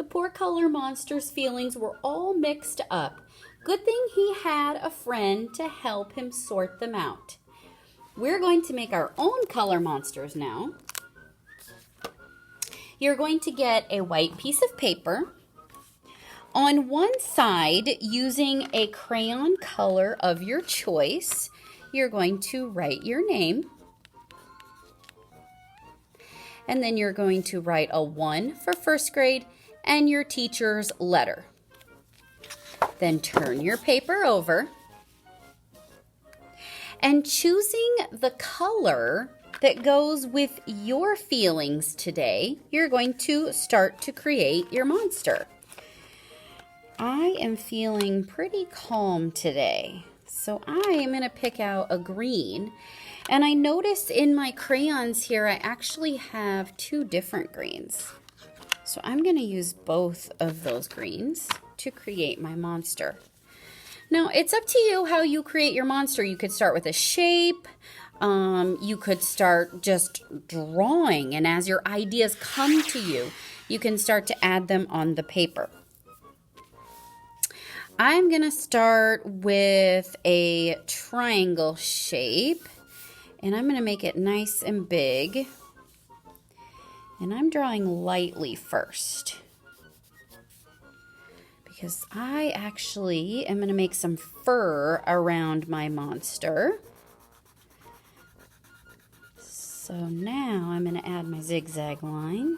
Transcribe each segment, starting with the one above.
The poor color monster's feelings were all mixed up. Good thing he had a friend to help him sort them out. We're going to make our own color monsters now. You're going to get a white piece of paper. On one side, using a crayon color of your choice, you're going to write your name. And then you're going to write a 1 for first grade and your teacher's letter. Then turn your paper over. And choosing the color that goes with your feelings today, you're going to start to create your monster. I am feeling pretty calm today, so I am going to pick out a green. And I notice in my crayons here, I actually have 2 different greens. So I'm going to use both of those greens to create my monster. Now, it's up to you how you create your monster. You could start with a shape. You could start just drawing. And as your ideas come to you, you can start to add them on the paper. I'm going to start with a triangle shape. And I'm going to make it nice and big. And I'm drawing lightly first, because I actually am going to make some fur around my monster. So now I'm going to add my zigzag line.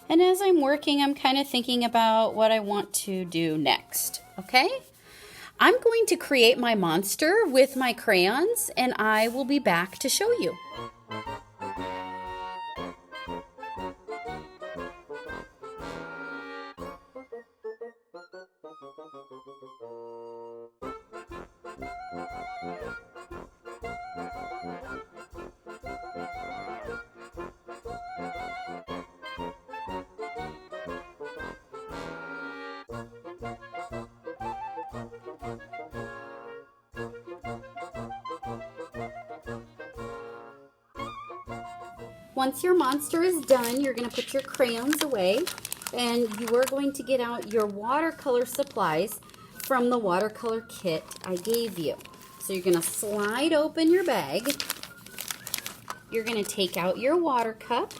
And as I'm working, I'm kind of thinking about what I want to do next, okay? I'm going to create my monster with my crayons, and I will be back to show you. Once your monster is done, you're going to put your crayons away, and you are going to get out your watercolor supplies from the watercolor kit I gave you. So you're going to slide open your bag. You're going to take out your water cup.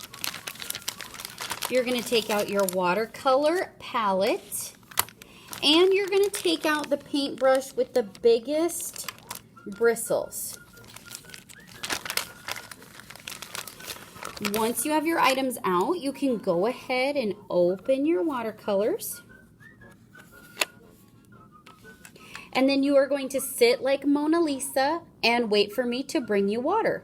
You're going to take out your watercolor palette. And you're going to take out the paintbrush with the biggest bristles. Once you have your items out, you can go ahead and open your watercolors. And then you are going to sit like Mona Lisa and wait for me to bring you water.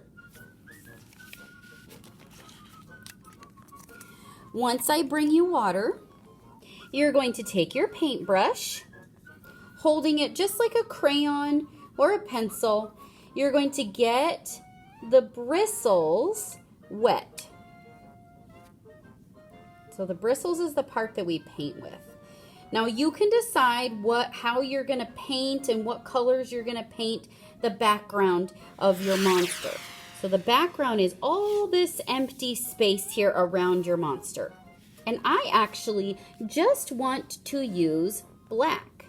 Once I bring you water, you're going to take your paintbrush, holding it just like a crayon or a pencil. You're going to get the bristles wet. So the bristles is the part that we paint with. Now you can decide how you're going to paint and what colors you're going to paint the background of your monster. So the background is all this empty space here around your monster. And I actually just want to use black.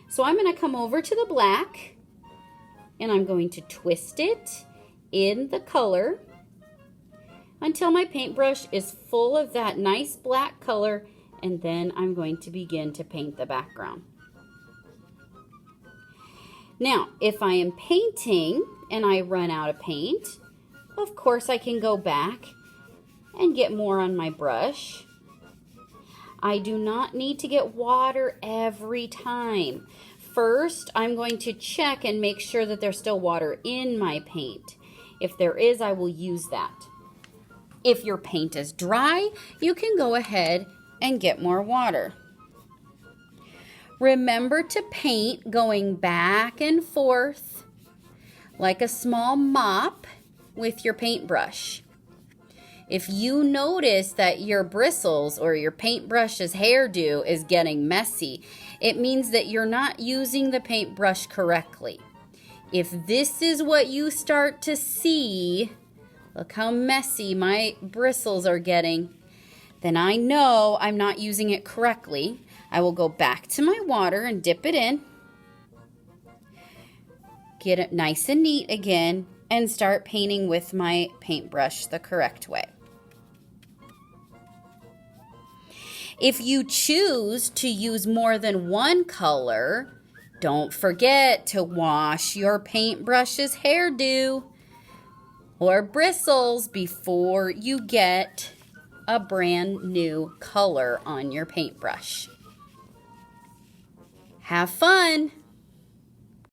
So I'm going to come over to the black and I'm going to twist it in the color until my paintbrush is full of that nice black color, and then I'm going to begin to paint the background. Now, if I am painting and I run out of paint, of course I can go back and get more on my brush. I do not need to get water every time. First, I'm going to check and make sure that there's still water in my paint. If there is, I will use that. If your paint is dry, you can go ahead and get more water. Remember to paint going back and forth like a small mop with your paintbrush. If you notice that your bristles or your paintbrush's hairdo is getting messy, it means that you're not using the paintbrush correctly. If this is what you start to see, Look how messy my bristles are getting. Then I know I'm not using it correctly. I will go back to my water and dip it in. Get it nice and neat again and start painting with my paintbrush the correct way. If you choose to use more than one color, don't forget to wash your paintbrush's hairdo or bristles before you get a brand new color on your paintbrush. Have fun!